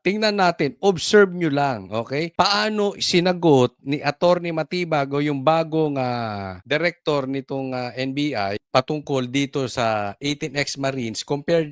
Tingnan natin, observe nyo lang, okay? Paano sinagot ni Attorney Matibag o yung bagong director nitong NBI patungkol dito sa 18 ex-Marines,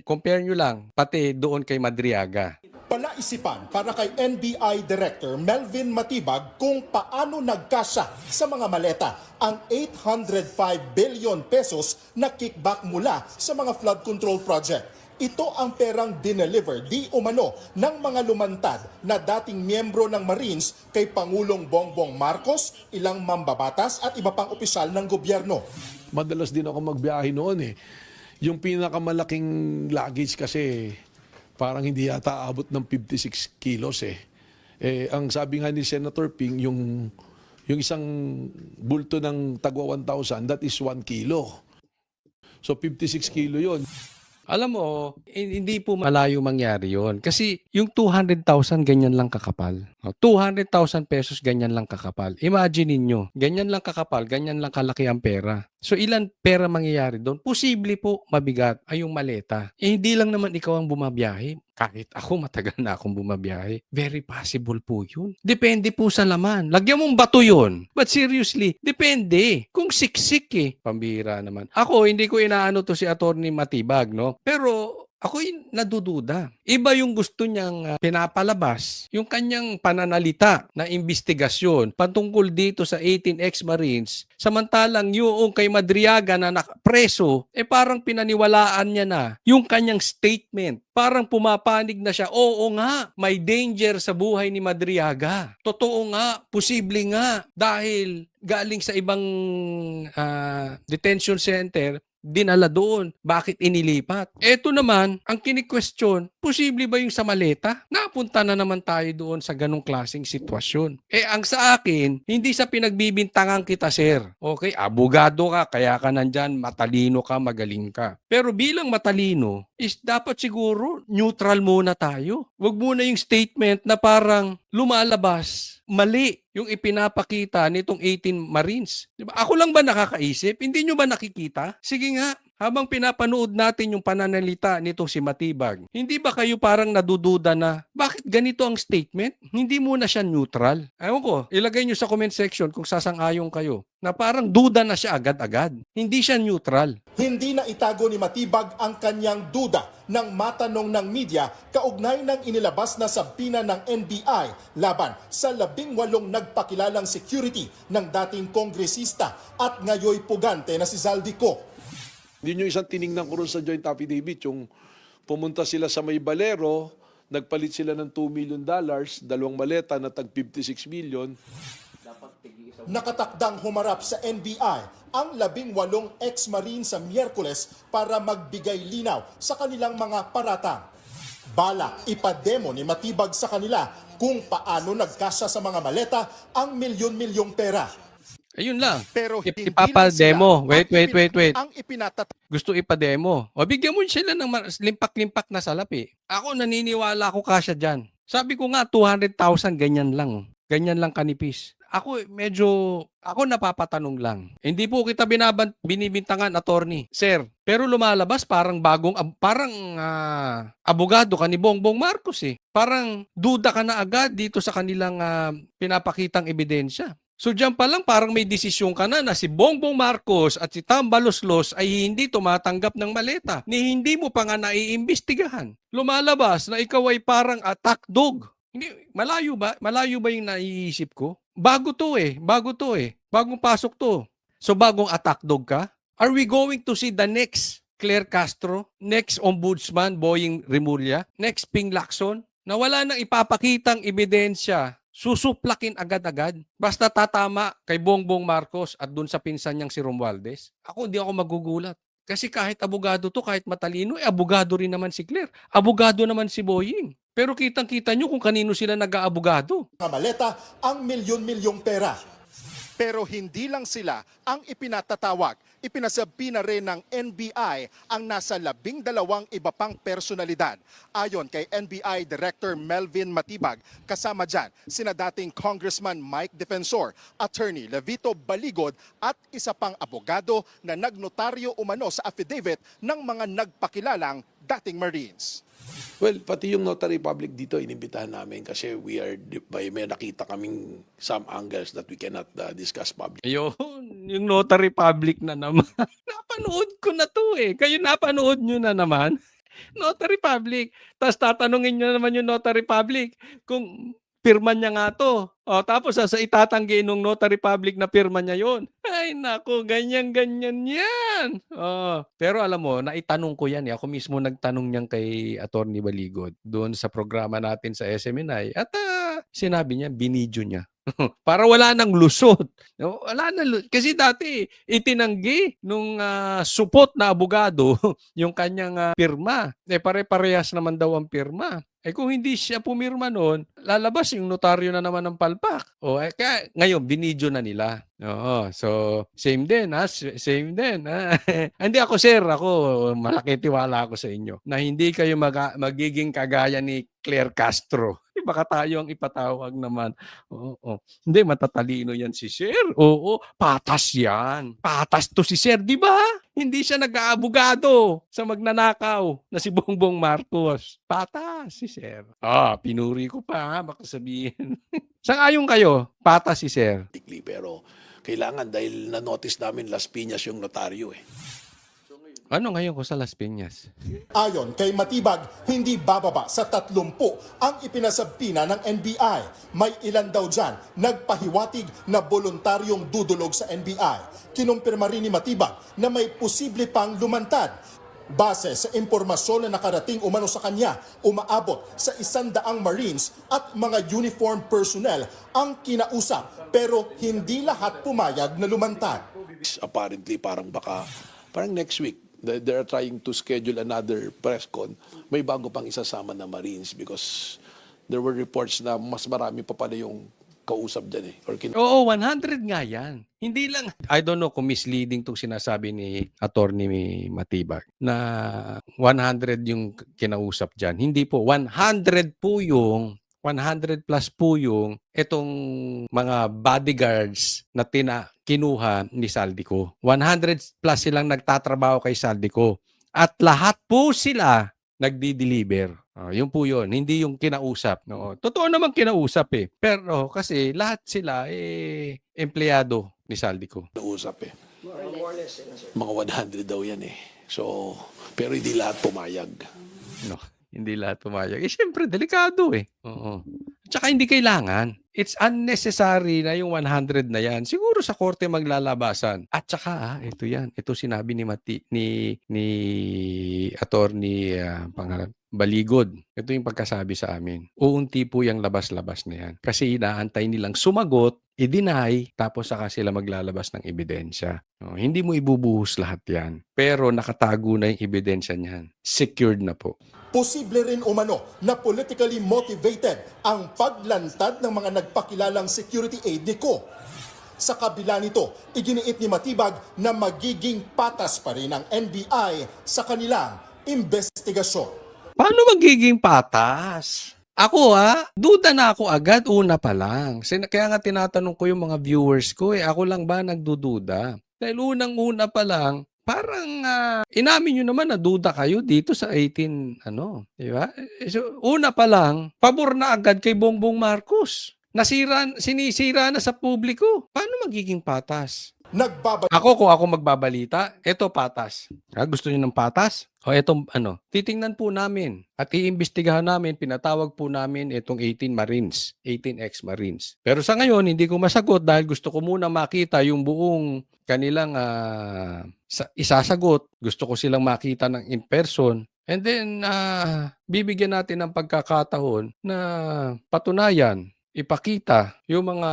compare nyo lang, pati doon kay Madriaga. Palaisipan para kay NBI Director Melvin Matibag kung paano nagkasya sa mga maleta ang 805 billion pesos na kickback mula sa mga flood control project. Ito ang perang dineliver di umano ng mga lumantad na dating miyembro ng Marines kay Pangulong Bongbong Marcos, ilang mambabatas at iba pang opisyal ng gobyerno. Madalas din ako magbiyahe noon eh. Yung pinakamalaking luggage kasi parang hindi yata abot ng 56 kilos eh. Ang sabi nga ni Senator Ping, yung isang bulto ng tagwa 1,000, that is 1 kilo. So 56 kilo yon. Alam mo, hindi po malayo mangyari yon. Kasi yung 200,000 ganyan lang kakapal. 200,000 pesos ganyan lang kakapal. Imagine niyo, ganyan lang kakapal, ganyan lang kalaki ang pera. So ilan pera mangyayari doon? Posible po mabigat ay yung maleta. Hindi lang naman ikaw ang bumabiyahe. Kahit ako matagal na akong bumabiyahe. Very possible po yun. Depende po sa laman. Lagyan mong bato yun. But seriously, depende. Kung siksik eh. Pambira naman. Ako, hindi ko inaano to si Attorney Matibag, no? Pero ako'y nadududa. Iba yung gusto niyang pinapalabas, yung kanyang pananalita na investigasyon patungkol dito sa 18 ex-Marines, samantalang yung kay Madriaga na preso, parang pinaniwalaan niya na yung kanyang statement. Parang pumapanig na siya, oo nga, may danger sa buhay ni Madriaga. Totoo nga, posible nga, dahil galing sa ibang detention center, dinala doon. Bakit inilipat? Eto naman, ang kini-question, posible ba yung sa maleta? Napunta na naman tayo doon sa ganong klaseng sitwasyon. Ang sa akin, hindi sa pinagbibintangan kita, sir. Okay, abogado ka, kaya ka nandyan, matalino ka, magaling ka. Pero bilang matalino, is dapat siguro neutral muna tayo. Huwag muna yung statement na parang lumalabas, mali yung ipinapakita nitong 18 Marines. Diba? Ako lang ba nakakaisip? Hindi nyo ba nakikita? Sige nga, habang pinapanood natin yung pananalita nitong si Matibag, hindi ba kayo parang nadududa na bakit ganito ang statement? Hindi muna siya neutral. Ewan ko, ilagay nyo sa comment section kung sasang-ayon kayo na parang duda na siya agad-agad. Hindi siya neutral. Hindi na itago ni Matibag ang kanyang duda nang matanong ng media kaugnay ng inilabas na sabina ng NBI laban sa 18 nagpakilalang security ng dating kongresista at ngayoy pugante na si Zaldico. Yun yung isang tiningnan ko rin sa joint affidavit, yung pumunta sila sa may Balero, nagpalit sila ng $2 million, dalawang maleta na tag 56 million. Nakatakdang humarap sa NBI ang 18 ex-Marine sa Miyerkules para magbigay linaw sa kanilang mga paratang. Balak ipademo ni Matibag sa kanila kung paano nagkasya sa mga maleta ang milyon-milyong pera. Ayun lang. Pero hindi Ipapademo. Wait. ang Gusto ipademo. O bigyan mo sila ng limpak-limpak na salapi. Ako naniniwala ako kasya dyan. Sabi ko nga 200,000 ganyan lang. Ganyan lang kanipis. Ako napapatanong lang. Hindi po kita binibintangan, attorney. Sir, pero lumalabas parang abogado ka ni Bongbong Marcos eh. Parang duda ka na agad dito sa kanilang pinapakitang ebidensya. So diyan pa lang parang may desisyon ka na si Bongbong Marcos at si Tambaloslos ay hindi tumatanggap ng maleta ni hindi mo pa nga naiimbestigahan. Lumalabas na ikaw ay parang attack dog. Hindi, malayo ba? Malayo ba yung naiisip ko? Bago to eh. Bagong pasok to. So bagong attack dog ka? Are we going to see the next Claire Castro? Next Ombudsman Boying Remulla? Next Ping Lacson? Na wala nang ipapakitang ebidensya, susuplakin agad-agad. Basta tatama kay Bongbong Marcos at dun sa pinsan niyang si Romualdez. Hindi ako magugulat. Kasi kahit abogado to, kahit matalino, abogado rin naman si Claire. Abogado naman si Boying. Pero kitang-kita nyo kung kanino sila nag-aabogado. Mga maleta ang milyon-milyong pera. Pero hindi lang sila ang ipinatatawag. Ipinasabi na rin ng NBI ang nasa 12 iba pang personalidad. Ayon kay NBI Director Melvin Matibag, kasama dyan sina dating Congressman Mike Defensor, Attorney Levito Baligod at isa pang abogado na nagnotaryo umano sa affidavit ng mga nagpakilalang dating Marines. Well, pati yung notary public dito, inimbitahan namin kasi may nakita kaming some angles that we cannot discuss public. Ayun, yung notary public na naman. Napanood ko na to eh. Kayo napanood nyo na naman. Notary public. Tapos tatanungin nyo naman yung notary public kung pirma niya nga to. O, tapos itatanggi nung notary public na pirma niya yon. Ay nako, ganyan-ganyan yan. Pero alam mo, naitanong ko yan. Ako mismo nagtanong niyan kay Attorney Baligod doon sa programa natin sa SMNI. At sinabi niya, binidyo niya. Para wala nang lusot. Wala na kasi dati itinanggi nung supot na abogado yung kanyang pirma. Pare-parehas naman daw ang pirma. Kung hindi siya pumirma noon, lalabas yung notaryo na naman ng palpak. Kaya ngayon binidyo na nila. Oo, so same din same din. Hindi ako sir, ako malaki tiwala ako sa inyo na hindi kayo magiging kagaya ni Claire Castro. Baka tayo ang ipatawag naman. Oo. Hindi, matatalino yan si Sir. Oo, patas yan. Patas to si Sir, di ba? Hindi siya nag-aabogado sa magnanakaw na si Bongbong Marcos. Patas si Sir. Pinuri ko pa, baka sabihin. Sang-ayon kayo, patas si Sir. Pero kailangan dahil na-notice namin Las Piñas yung notaryo eh. Ano ngayon ko sa Las Piñas? Ayon kay Matibag, hindi bababa sa 30 ang ipinasabpina ng NBI. May ilan daw dyan nagpahiwatig na voluntaryong dudulog sa NBI. Kinumpirma rin ni Matibag na may posible pang lumantad. Base sa impormasyon na nakarating umano sa kanya, umaabot sa 100 Marines at mga uniform personnel ang kinausap pero hindi lahat pumayag na lumantad. Apparently parang next week they're trying to schedule another press con. May bago pang isasama na Marines because there were reports na mas marami pa pala yung kausap dyan eh. Oo, 100 nga yan. Hindi lang, I don't know kung misleading itong sinasabi ni Attorney Matibag na 100 yung kinausap dyan. Hindi po, 100 po yung 100 plus po yung itong mga bodyguards na kinuha ni Saldico. 100 plus silang nagtatrabaho kay Saldico. At lahat po sila nagdi-deliver. Yun po yun. Hindi yung kinausap. No? Totoo naman kinausap eh. Pero kasi lahat sila empleyado ni Saldico. Kinausap eh. Mga 100 daw yan eh. So, pero hindi lahat pumayag. No. Hindi lahat pumayag. Siyempre, delikado eh. Oo. Tsaka hindi kailangan. It's unnecessary na yung 100 na yan. Siguro sa korte maglalabasan. At tsaka, ito yan. Ito sinabi ni Attorney Baligod. Ito yung pagkasabi sa amin. Uunti po yung labas-labas na yan. Kasi inaantay nilang sumagot, i-deny, tapos saka sila maglalabas ng ebidensya. Hindi mo ibubuhos lahat yan. Pero nakatago na yung ebidensya niyan. Secured na po. Posible rin umano na politically motivated ang paglantad ng mga nagpakilalang security aid ni Ko. Sa kabila nito, iginiit ni Matibag na magiging patas pa rin ang NBI sa kanilang investigasyon. Paano magiging patas? Ako duda na ako agad una pa lang. Kaya nga tinatanong ko yung mga viewers ko ako lang ba nagdududa? Dahil unang-una pa lang, parang inamin nyo naman na duda kayo dito sa 18, di ba? So, una pa lang, pabor na agad kay Bongbong Marcos. Sinisira na sa publiko. Paano magiging patas? Kung ako magbabalita, eto patas. Gusto niyo ng patas? Etong titingnan po namin at iimbestigahan namin, pinatawag po namin itong 18 Marines, 18 ex-Marines. Pero sa ngayon, hindi ko masagot dahil gusto ko muna makita yung buong kanilang isasagot. Gusto ko silang makita ng in person. And then, bibigyan natin ng pagkakataon na patunayan, ipakita yung mga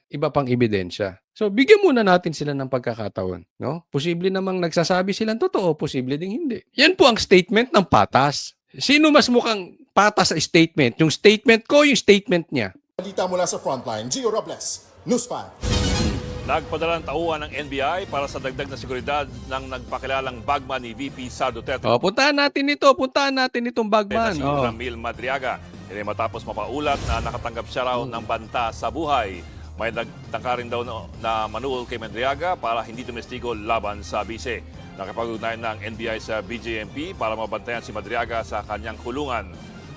iba pang ebidensya. So, bigyan muna natin sila ng pagkakataon. No? Posible namang nagsasabi silang totoo, posible ding hindi. Yan po ang statement ng patas. Sino mas mukhang patas sa statement? Yung statement ko, yung statement niya. Balita mula sa Frontline, Gio Robles, News 5. Nagpadala ng tauhan ng NBI para sa dagdag na seguridad ng nagpakilalang bagman ni VP Sara Duterte. Puntahan natin itong bagman. Si Ramil Madriaga. Yan ay matapos mapaulat na nakatanggap siya raw ng banta sa buhay. May nagtaka rin daw na manuol kay Madriaga para hindi tumestigo laban sa bise. Nakipag-ugnayan ng NBI sa BJMP para mabantayan si Madriaga sa kanyang kulungan.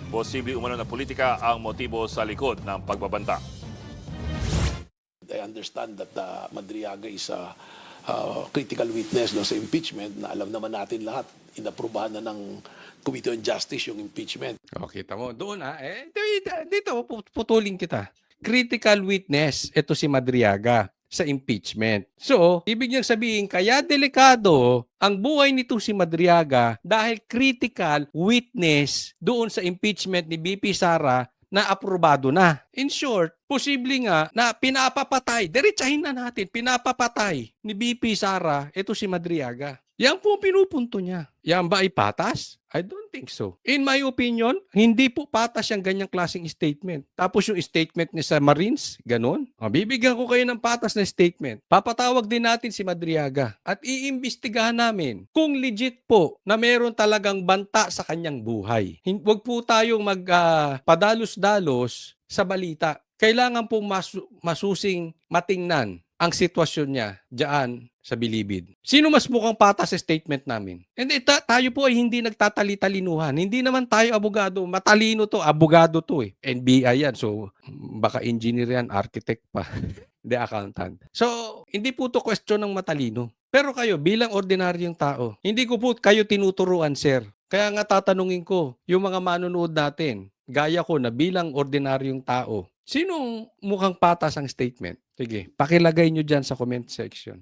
Posible umano na politika ang motibo sa likod ng pagbabanta. I understand that Madriaga is a critical witness no, sa impeachment na alam naman natin lahat. Inaprubahan na ng Committee on Justice yung impeachment. O, kita mo, doon dito, putulin kita. Critical witness, ito si Madriaga sa impeachment. So, ibig niyang sabihin, kaya delikado ang buhay nito si Madriaga dahil critical witness doon sa impeachment ni BP Sara na aprobado na. In short, posible nga na pinapapatay, diretsahin na natin, pinapapatay ni BP Sara, ito si Madriaga. Yan po ang pinupunto niya. Yan ba ay patas? I don't think so. In my opinion, hindi po patas yung ganyang klaseng statement. Tapos yung statement niya sa Marines, ganun. Bibigyan ko kayo ng patas na statement. Papatawag din natin si Madriaga at iimbestigahan namin kung legit po na meron talagang banta sa kanyang buhay. Huwag po tayong padalos-dalos sa balita. Kailangan pong masusing matingnan ang sitwasyon niya diyan sa Bilibid. Sino mas mukhang patas sa statement namin? And tayo po ay hindi nagtatali-talinuhan. Hindi naman tayo abogado. Matalino to, abogado to eh. NBI yan. So, baka engineer yan, architect pa. Hindi accountant. So, hindi po to question ng matalino. Pero kayo, bilang ordinaryong tao, hindi ko po kayo tinuturuan, sir. Kaya nga tatanungin ko, yung mga manonood natin, gaya ko na bilang ordinaryong tao, sinong mukhang patas ang statement? Sige, pakilagay nyo dyan sa comment section.